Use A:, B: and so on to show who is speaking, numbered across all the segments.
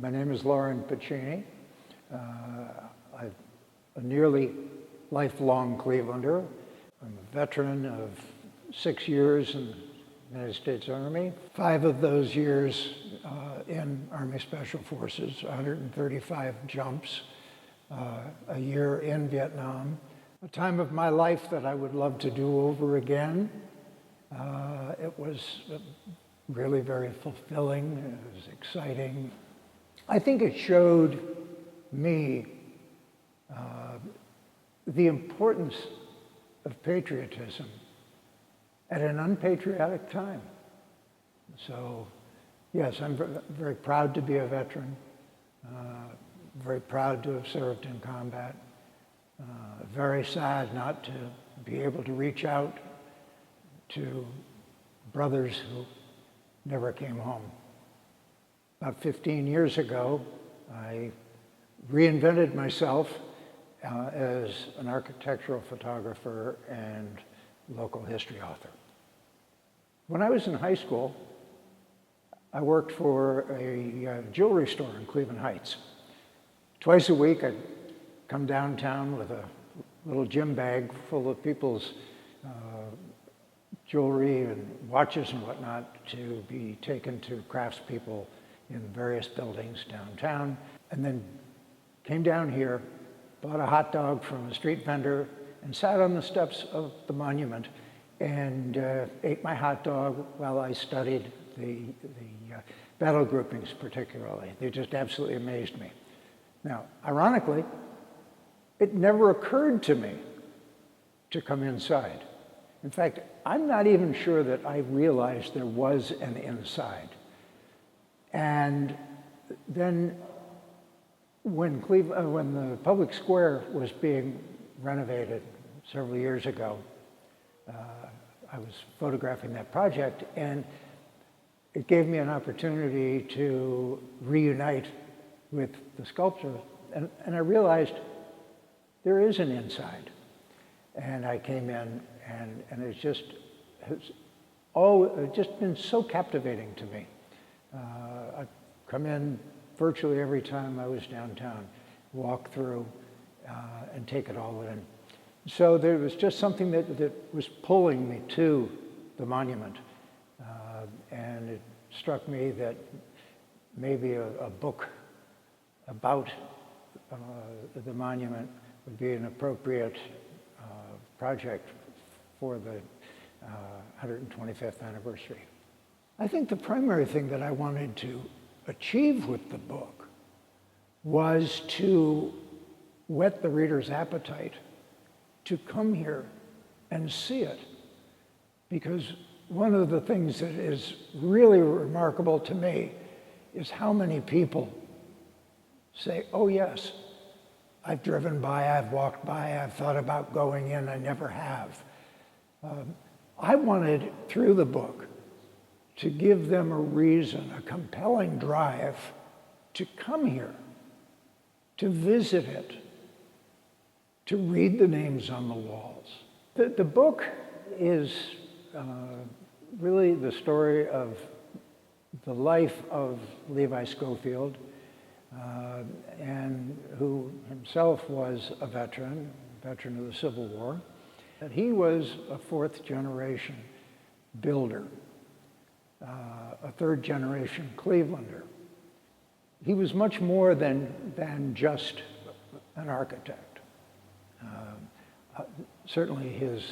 A: My name is Pacini. I'm a nearly lifelong Clevelander. I'm a veteran of 6 years in the United States Army, 5 of those years in Army Special Forces, 135 jumps, a year in Vietnam, a time of my life that I would love to do over again. It was really very fulfilling, it was exciting. I think it showed me the importance of patriotism at an unpatriotic time. So, yes, I'm very proud to be a veteran, very proud to have served in combat, very sad not to be able to reach out to brothers who never came home. About 15 years ago, I reinvented myself as an architectural photographer and local history author. When I was in high school, I worked for a jewelry store in Cleveland Heights. Twice a week, I'd come downtown with a little gym bag full of people's jewelry and watches and whatnot to be taken to craftspeople in various buildings downtown, and then came down here, bought a hot dog from a street vendor, and sat on the steps of the monument and ate my hot dog while I studied the battle groupings particularly. They just absolutely amazed me. Now, ironically, it never occurred to me to come inside. In fact, I'm not even sure that I realized there was an inside. And then when the public square was being renovated several years ago, I was photographing that project, and it gave me an opportunity to reunite with the sculptor, and I realized there is an inside. And I came in, and it's just been so captivating to me. I'd come in virtually every time I was downtown, walk through and take it all in. So there was just something that was pulling me to the monument. And it struck me that maybe a book about the monument would be an appropriate project for the 125th anniversary. I think the primary thing that I wanted to achieve with the book was to whet the reader's appetite to come here and see it. Because one of the things that is really remarkable to me is how many people say, oh yes, I've driven by, I've walked by, I've thought about going in, I never have. I wanted, through the book, to give them a reason, a compelling drive to come here, to visit it, to read the names on the walls. The book is really the story of the life of Levi Schofield, and who himself was a veteran of the Civil War. And he was a 4th generation builder, a 3rd generation Clevelander. He was much more than just an architect. Certainly his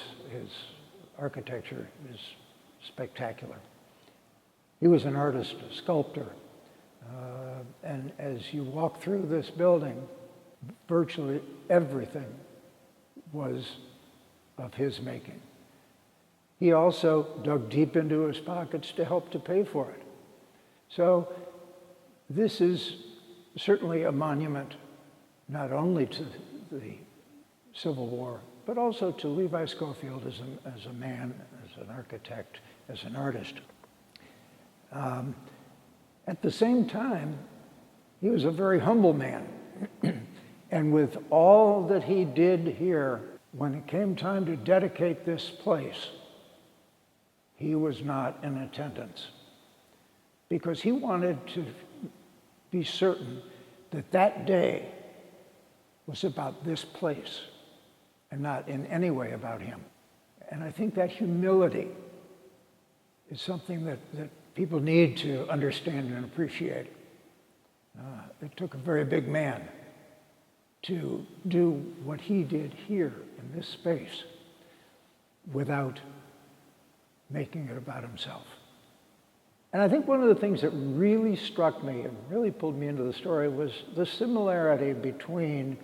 A: architecture is spectacular. He was an artist, a sculptor. And as you walk through this building, virtually everything was of his making. He also dug deep into his pockets to help to pay for it. So this is certainly a monument not only to the Civil War, but also to Levi Schofield as a man, as an architect, as an artist. At the same time, he was a very humble man. And with all that he did here, when it came time to dedicate this place, he was not in attendance because he wanted to be certain that that day was about this place and not in any way about him. And I think that humility is something that people need to understand and appreciate. It took a very big man to do what he did here in this space without making it about himself. And I think one of the things that really struck me and really pulled me into the story was the similarity between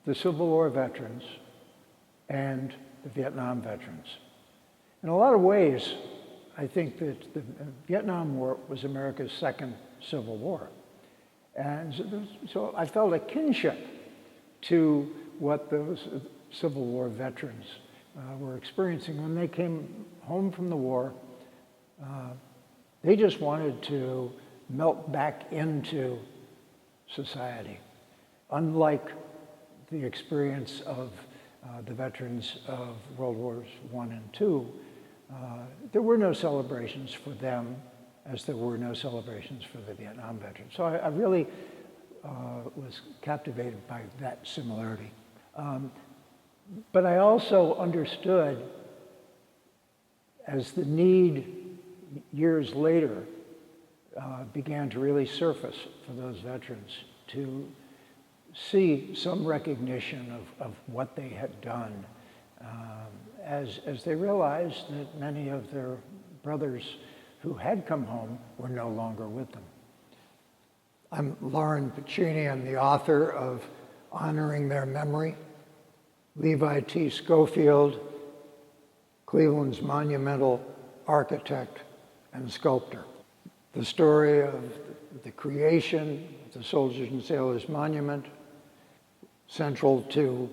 A: the Civil War veterans and the Vietnam veterans. In a lot of ways, I think that the Vietnam War was America's second Civil War. And so I felt a kinship to what those Civil War veterans were experiencing when they came home from the war. They just wanted to melt back into society. Unlike the experience of the veterans of World Wars I and II, there were no celebrations for them as there were no celebrations for the Vietnam veterans. So I really was captivated by that similarity. But I also understood, as the need years later began to really surface for those veterans, to see some recognition of what they had done, as they realized that many of their brothers who had come home were no longer with them. I'm Lauren Pacini. I'm the author of Honoring Their Memory, Levi T. Schofield, Cleveland's monumental architect and sculptor. The story of the creation of the Soldiers and Sailors Monument, central to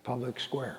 A: Public Square.